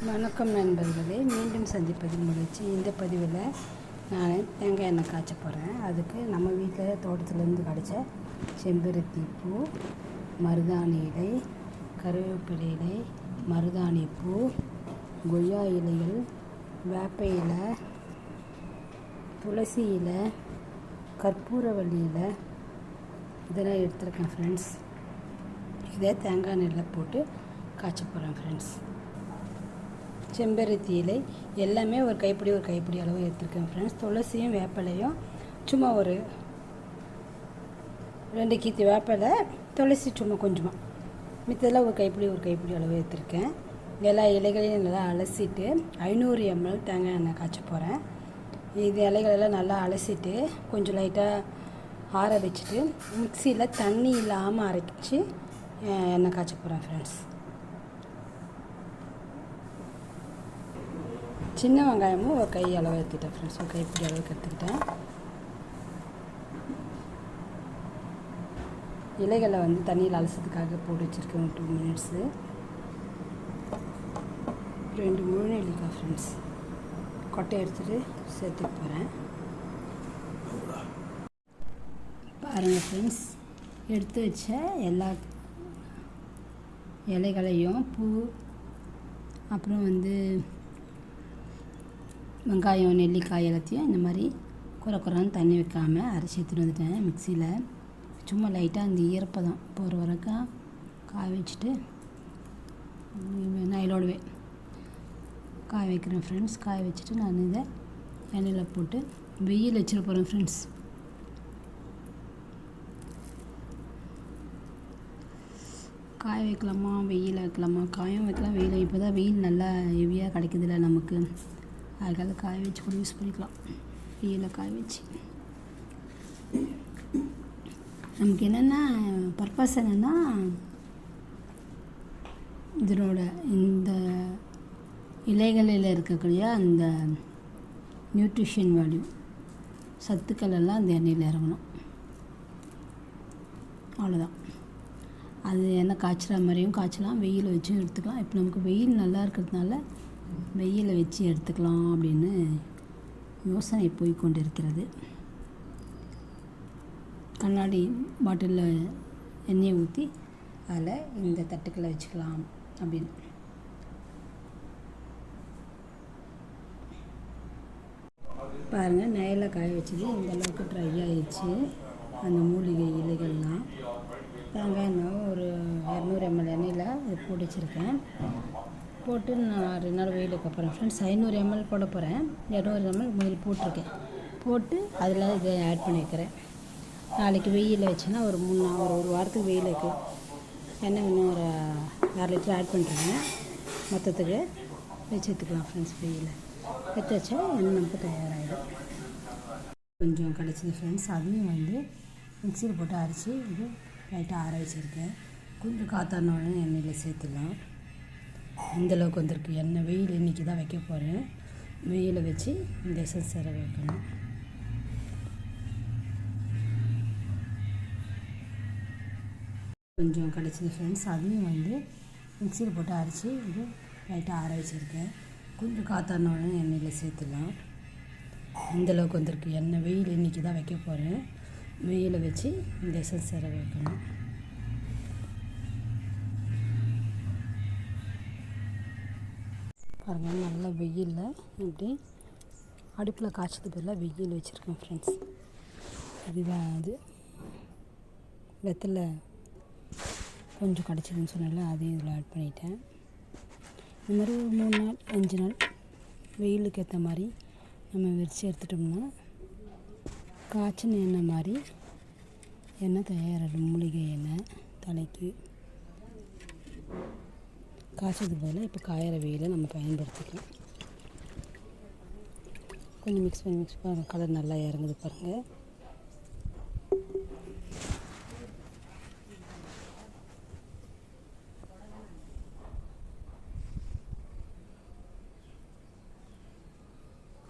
வணக்கம் நண்பர்களே, மீண்டும் சந்திப்பதில் மகிழ்ச்சி. இந்த பதிவில் நான் தேங்காய் எண்ணெய் காய்ச்ச போகிறேன். அதுக்கு நம்ம வீட்டில் தோட்டத்துலேருந்து கிடைச்ச செம்பருத்தி பூ, மருதாணி இலை, கருவேப்பிலை இலை, மருதாணி பூ, கொய்யா இலைகள், வேப்ப இலை, துளசி இலை, கற்பூரவள்ளி இலை இதெல்லாம் எடுத்துருக்கேன் ஃப்ரெண்ட்ஸ். இதை தேங்காய் எண்ணெயில் போட்டு காய்ச்ச போகிறேன் ஃப்ரெண்ட்ஸ். செம்பருத்தி இலை எல்லாமே ஒரு கைப்பிடி அளவு எடுத்துருக்கேன் ஃப்ரெண்ட்ஸ். துளசியும் வேப்பிலையும் சும்மா ஒரு 2 கீத்து வேப்பிலை, துளசி சும்மா கொஞ்சமாக, மித்ததெல்லாம் ஒரு கைப்பிடி அளவு எடுத்துருக்கேன். எல்லா இலைகளையும் நல்லா அலசிட்டு 500 ml தேங்காய் எண்ணெய் காய்ச்ச போகிறேன். இது இலைகளெல்லாம் நல்லா அலசிட்டு கொஞ்சம் லைட்டாக ஆற வச்சுட்டு மிக்சியில் தண்ணி இல்லாமல் அரைச்சி எண்ணெய் காய்ச்ச போகிறேன் ஃப்ரெண்ட்ஸ். சின்ன வெங்காயமும் ஒரு கை அளவு எடுத்துக்கிட்டேன் ஃப்ரெண்ட்ஸ். ஒரு கைப்பிடி அளவுக்கு எடுத்துக்கிட்டேன். இலைகளை வந்து தண்ணியில் அலசத்துக்காக போட்டு வச்சுருக்கேன் 2 மினிட்ஸு. 2 முழு நெல்லிக்காய் ஃப்ரெண்ட்ஸ் கொட்டை எடுத்துகிட்டு சேர்த்துக்க போகிறேன். பாருங்கள் ஃப்ரெண்ட்ஸ், எடுத்து வச்ச எல்லா இலைகளையும் பூ, அப்புறம் வந்து வெங்காயம், நெல்லிக்காய் எல்லாத்தையும் இந்த மாதிரி குறைன்னு தண்ணி வைக்காமல் அரைச்சி எடுத்துகிட்டு வந்துட்டேன் மிக்சியில். சும்மா லைட்டாக அந்த ஈரப்பதம் போகிற வரைக்கும் காய வச்சுட்டு நைலோடவே காய வைக்கிறேன் ஃப்ரெண்ட்ஸ். காய வச்சுட்டு நான் இதை எண்ணெயில் போட்டு வெயில் வச்சிட போகிறேன் ஃப்ரெண்ட்ஸ். காய வைக்கலாமா வெயில் வைக்கலாமா? காயும் வைக்கலாம், வெயில். இப்போ தான் வெயில் நல்லா ஹெவியாக கிடைக்குதில்ல நமக்கு, அதுக்காக காய வச்சு கூட யூஸ் பண்ணிக்கலாம். வெயிலில் காய வச்சு நமக்கு என்னென்னா பர்பஸ் என்னென்னா, இதனோட இந்த இலைகளில் இருக்கக்கூடிய அந்த நியூட்ரிஷன் வேல்யூ, சத்துக்கள் எல்லாம் அந்த எண்ணெயில் இறங்கணும். அவ்வளோதான். அது எண்ணெய் காய்ச்சுற மாதிரியும் காய்ச்சலாம், வெயில் வச்சும் எடுத்துக்கலாம். இப்போ நமக்கு வெயில் நல்லா இருக்கிறதுனால வெயிலை வச்சு எடுத்துக்கலாம் அப்படின்னு யோசனை போய் கொண்டு இருக்கிறது. கண்ணாடி பாட்டிலில் எண்ணெயை ஊற்றி அதில் இந்த தட்டுக்களை வச்சுக்கலாம் அப்படின்னு. பாருங்கள், நெய்யில் காய வச்சது இந்த அளவுக்கு ட்ரை ஆகிடுச்சு. அந்த மூலிகை இலைகள்லாம் தேங்காய் எண்ணெய் ஒரு 200 ml எண்ணெயில் போட்டு வச்சுருக்கேன். போட்டு நான் 2 நாள் வெயிலுக்கு அப்புறம் ஃப்ரெண்ட்ஸ் 500 ml போட போகிறேன். 200 ml முதல் போட்டிருக்கேன். போட்டு அதில் இதை ஆட் பண்ணி வைக்கிறேன். நாளைக்கு வெயிலில் வச்சுன்னா ஒரு 3 நாள், ஒரு வாரத்துக்கு வெயில் வைக்கலாம். எண்ணெய் இன்னும் ஒரு 1/2 லிட்டர் ஆட் பண்ணுறேன். மொத்தத்துக்கு வச்சு எடுத்துக்கலாம் ஃப்ரெண்ட்ஸ். வெயிலில் வச்சு வச்சா எண்ணெய் நமக்கு தயாராகிடும். கொஞ்சம் கிடச்சிது ஃப்ரெண்ட்ஸ். அதையும் வந்து மிக்சியில் போட்டு அரைச்சி இது லைட்டாக ஆற வச்சுருக்கேன். கொஞ்சம் காத்தானோடனே எண்ணெயில் சேர்த்துலாம். இந்தளவுக்கு வந்திருக்கு எண்ணெய். வெயில் இன்றைக்கி தான் வைக்க போகிறேன். வெயிலை வச்சு இந்த எசன்ஸ் சேர வைக்கணும். கொஞ்சம் கிடச்சிது ஃப்ரெண்ட்ஸ். அதையும் வந்து மிக்சியில் போட்டு அரைச்சி இது லைட்டாக ஆற வச்சுருக்கேன். கொஞ்சம் காத்தானோடனே எண்ணெயில் சேர்த்துலாம். இந்தளவுக்கு வந்திருக்கு எண்ணெய். வெயில் இன்றைக்கி தான் வைக்க போகிறேன். வெயிலை வச்சு இந்த எசன்ஸ் சேர வைக்கணும். பாருங்கள், நல்லா வெயிலில் இப்படி அடுப்பில் காய்ச்சது பதிலாக வெயில் வச்சுருக்கேன் ஃப்ரெண்ட்ஸ். இதுதான் அது வெத்தலை கொஞ்சம் கிடச்சிதுன்னு சொன்னால அதையும் இதில் ஆட் பண்ணிட்டேன். இந்த மாதிரி ஒரு 3 நாள் 5 நாள் வெயிலுக்கு ஏற்ற மாதிரி நம்ம வச்சு எடுத்துட்டோம்னா காய்ச்சின எண்ணெய் மாதிரி எண்ணெய் தயாராகிடும். மூலிகை எண்ணெய் தலைக்கு காய்ச்சதுக்கு பதிலாக இப்போ காயிற வெயிலை நம்ம பயன்படுத்திக்கலாம். கொஞ்சம் மிக்ஸ் பண்ணி கலர் நல்லா இறங்குது பாருங்கள்.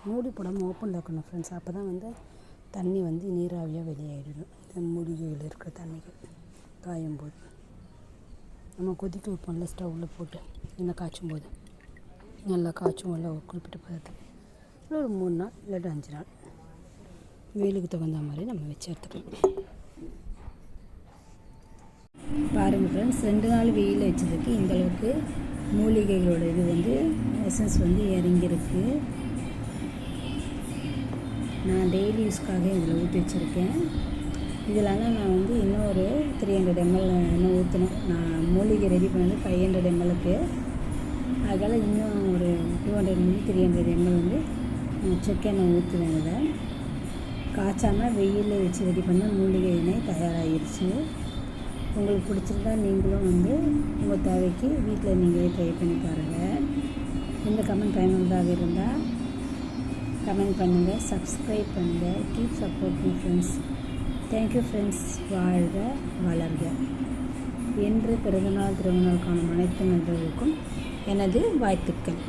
மூடி போடாமல் ஓப்பனில் வைக்கணும் ஃப்ரெண்ட்ஸ். அப்போ தான் வந்து தண்ணி வந்து நீராவியாக வெளியாகிடும். இந்த மூலிகையில் இருக்கிற தண்ணிகள் காயும் போது நம்ம கொதிக்க வைப்போம்ல ஸ்டவ்வில் போட்டு எண்ணெய் காய்ச்சும் போது, நல்லா காய்ச்சும் இல்லை ஒரு குறிப்பிட்ட பதத்துக்கு ஒரு 3 நாள் இல்லாட்டி 5 நாள் வெயிலுக்கு தகுந்த மாதிரி நம்ம வச்சு எடுத்துக்கலாம். பாருங்கள் ஃப்ரெண்ட்ஸ், 2 நாள் வெயில் வச்சதுக்கு இந்தளவுக்கு மூலிகைகளோட இது வந்து எசன்ஸ் வந்து இறங்கியிருக்கு. நான் டெய்லி யூஸ்க்காக இதில் ஊற்றி வச்சுருக்கேன். இதில் ஆனால் நான் வந்து இன்னும் ஒரு 300 ml இன்னும் ஊற்றணும். நான் மூலிகை ரெடி பண்ணது 500 mlக்கு. அதனால் இன்னும் ஒரு 200 ml 300 ml வந்து செக்கெண்ணெய் ஊற்றுவேன். இதில் காய்ச்சாமல் வெயிலில் வச்சு ரெடி பண்ண மூலிகை எண்ணெய் தயாராகிடுச்சு. உங்களுக்கு பிடிச்சிருந்தா நீங்களும் வந்து உங்கள் தேவைக்கு வீட்டில் நீங்களே ட்ரை பண்ணி பாருங்கள். இந்த கமெண்ட் பயனுள்ளதாக இருந்தால் கமெண்ட் பண்ணுங்கள், சப்ஸ்கிரைப் பண்ணுங்கள், keep supporting friends. Thank you friends. வாழ்க வளர்க. என்று பிறந்தநாள் திருமணம் காணும் அனைத்து நண்பர்களுக்கும் எனது வாழ்த்துக்கள்.